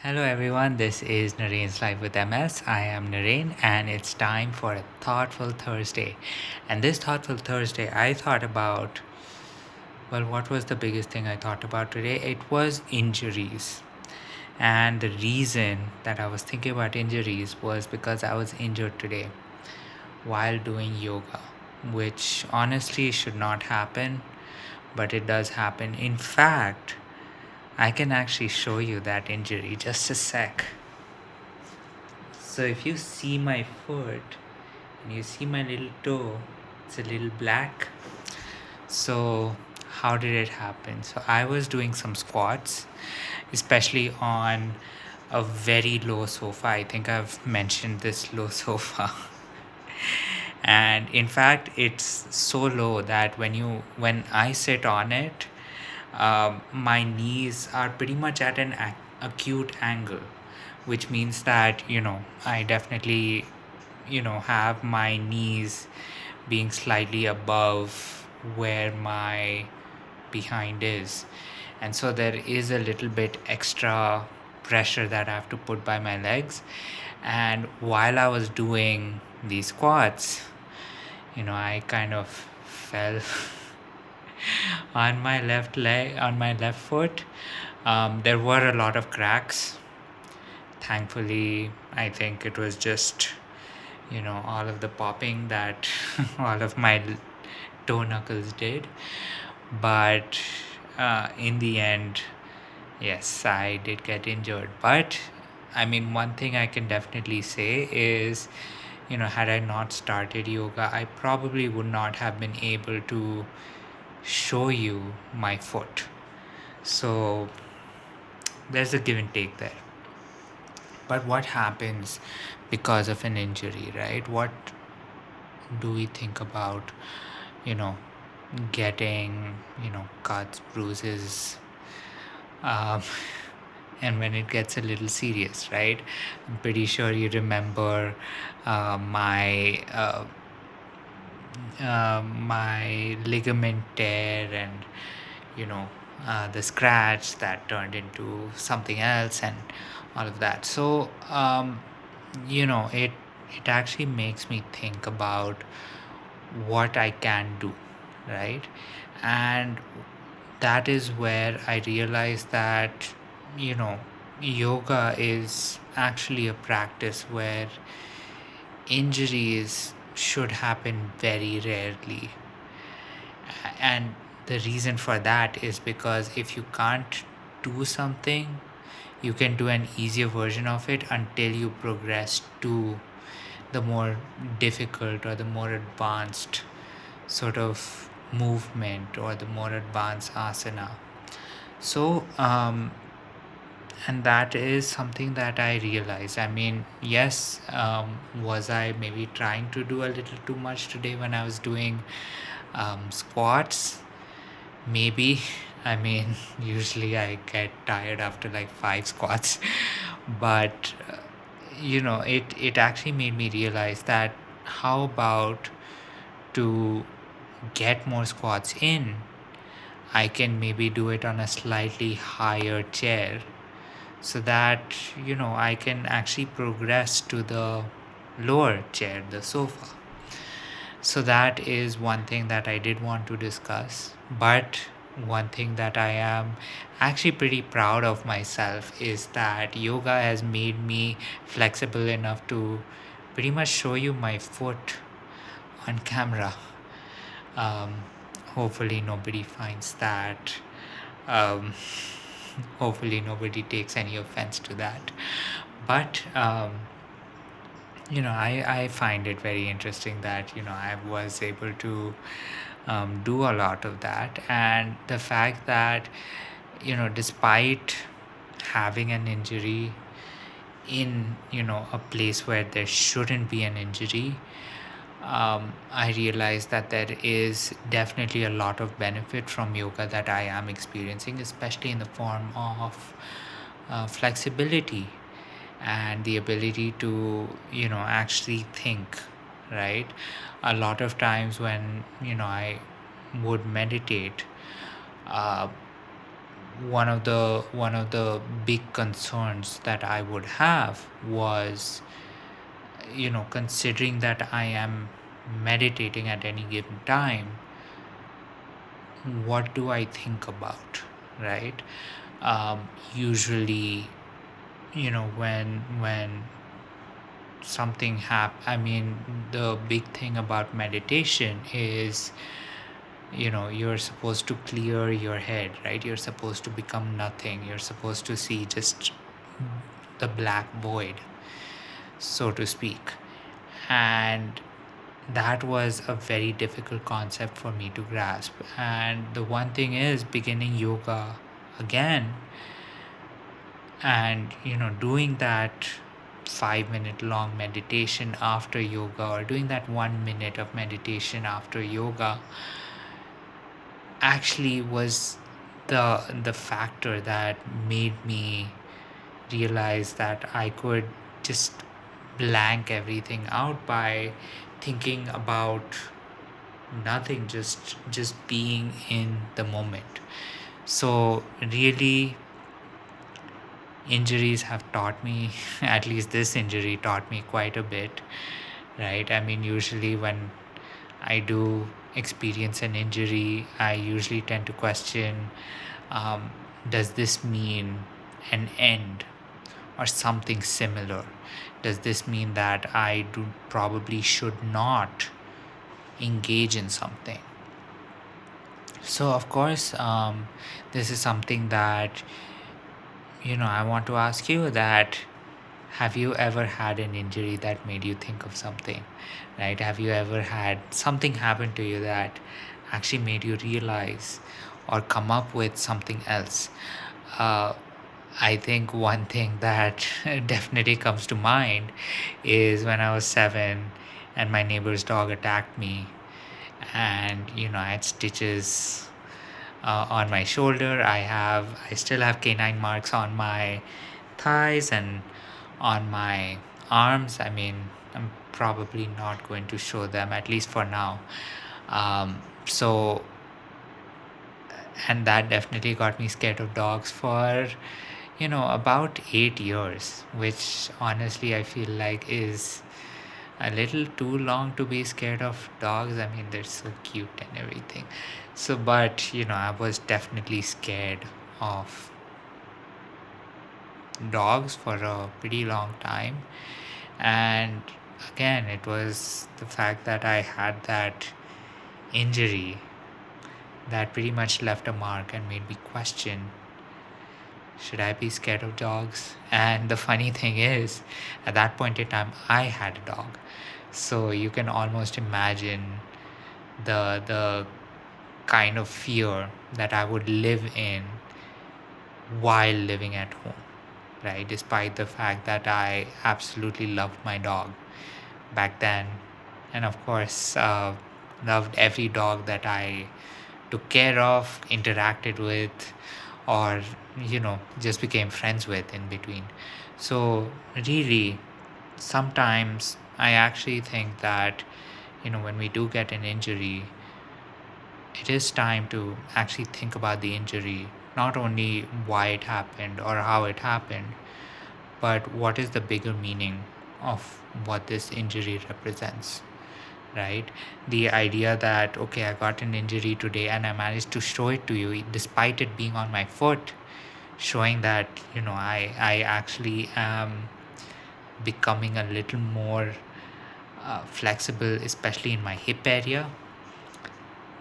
Hello everyone, this is Narain's Life with MS. I am Narain and it's time for a Thoughtful Thursday. And this Thoughtful Thursday, I thought about, what was the biggest thing I thought about today? It was injuries. And the reason that I was thinking about injuries was because I was injured today while doing yoga, which honestly should not happen, but it does happen. In fact, I can actually show you that injury. Just a sec. So if you see my foot and you see my little toe, it's a little black. So how did it happen? So I was doing some squats, especially on a very low sofa. I think I've mentioned this low sofa. And in fact, it's so low that when I sit on it, my knees are pretty much at an acute angle, which means that I definitely have my knees being slightly above where my behind is, and so there is a little bit extra pressure that I have to put by my legs. And while I was doing these squats, I kind of fell on my left leg, on my left foot. There were a lot of cracks. Thankfully, I think it was just, all of the popping that all of my toe knuckles did. But in the end, yes, I did get injured. But I mean, one thing I can definitely say is, had I not started yoga, I probably would not have been able to show you my foot. So there's a give and take there. But what happens because of an injury, right? What do we think about, you know, getting, cuts, bruises, um, and when it gets a little serious, right? I'm pretty sure you remember my ligament tear and the scratch that turned into something else and all of that. So it actually makes me think about what I can do, right? And that is where I realized that you know yoga is actually a practice where injuries should happen very rarely. And the reason for that is because if you can't do something, you can do an easier version of it until you progress to the more difficult or the more advanced sort of movement or the more advanced asana. So and that is something that I realized. I mean, yes, was I maybe trying to do a little too much today when I was doing squats? Maybe. I mean, usually I get tired after like 5 squats, but it actually made me realize that how about to get more squats in, I can maybe do it on a slightly higher chair so that I can actually progress to the lower chair, the sofa. So that is one thing that I did want to discuss. But one thing that I am actually pretty proud of myself is that yoga has made me flexible enough to pretty much show you my foot on camera. um, Hopefully nobody finds that, um, hopefully nobody takes any offense to that. But I find it very interesting that I was able to do a lot of that. And the fact that despite having an injury in a place where there shouldn't be an injury, I realized that there is definitely a lot of benefit from yoga that I am experiencing, especially in the form of flexibility and the ability to actually think, right? A lot of times when I would meditate, uh, one of the big concerns that I would have was, considering that I am meditating at any given time, what do I think about, right? Usually, when something I mean, the big thing about meditation is, you're supposed to clear your head, right? You're supposed to become nothing. You're supposed to see just the black void, so to speak. And that was a very difficult concept for me to grasp. And the one thing is, beginning yoga again and doing that 5-minute long meditation after yoga, or doing that 1 minute of meditation after yoga, actually was the factor that made me realize that I could just blank everything out by thinking about nothing, just being in the moment. So really, injuries have taught me at least this injury taught me quite a bit, right? I mean, usually when I do experience an injury, I usually tend to question, um, does this mean an end or something similar? Does this mean that I do probably should not engage in something? So of course, this is something that I want to ask you, that have you ever had an injury that made you think of something, right? Have you ever had something happen to you that actually made you realize or come up with something else? uh, I think one thing that definitely comes to mind is when I was 7 and my neighbor's dog attacked me, and I had stitches on my shoulder. I still have canine marks on my thighs and on my arms. I mean, I'm probably not going to show them, at least for now. So, and that definitely got me scared of dogs for about 8 years, which honestly I feel like is a little too long to be scared of dogs. I mean, they're so cute and everything. So, but I was definitely scared of dogs for a pretty long time. And again, it was the fact that I had that injury that pretty much left a mark and made me question, should I be scared of dogs? And the funny thing is, at that point in time, I had a dog. So you can almost imagine the kind of fear that I would live in while living at home, right? Despite the fact that I absolutely loved my dog back then. And of course, loved every dog that I took care of, interacted with, or just became friends with in between. So really, sometimes I actually think that when we do get an injury, it is time to actually think about the injury, not only why it happened or how it happened, but what is the bigger meaning of what this injury represents, right? The idea that, okay, I got an injury today and I managed to show it to you despite it being on my foot, showing that I actually am becoming a little more flexible, especially in my hip area,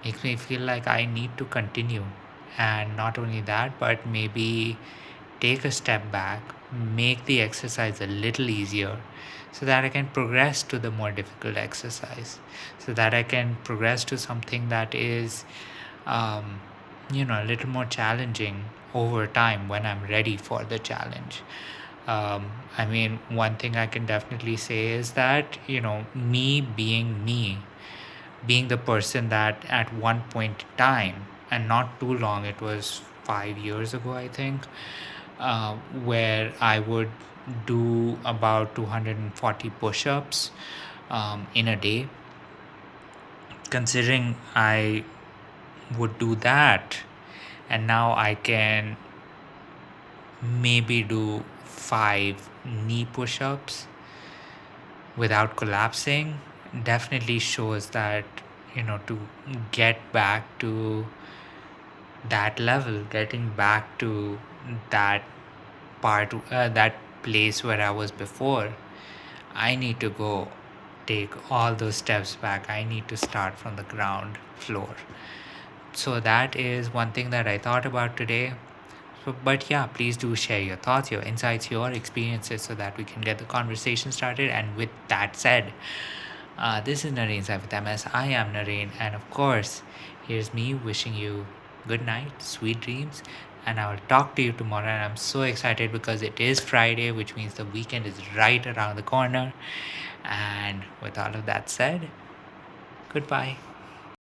makes me feel like I need to continue. And not only that, but maybe take a step back, make the exercise a little easier so that I can progress to the more difficult exercise, so that I can progress to something that is, um, a little more challenging over time when I'm ready for the challenge. I mean, one thing I can definitely say is that, me being the person that at one point in time, and not too long, it was 5 years ago, I think, where I would do about 240 push ups in a day. Considering I would do that and now I can maybe do 5 knee push-ups without collapsing. Definitely shows that, to get back to that level, getting back to that that place where I was before, I need to go take all those steps back. I need to start from the ground floor. So that is one thing that I thought about today. But yeah, please do share your thoughts, your insights, your experiences so that we can get the conversation started. And with that said, this is Nareen Sai with MS. I am Nareen, and of course, here's me wishing you good night, sweet dreams, and I will talk to you tomorrow. And I'm so excited because it is Friday, which means the weekend is right around the corner. And with all of that said, goodbye.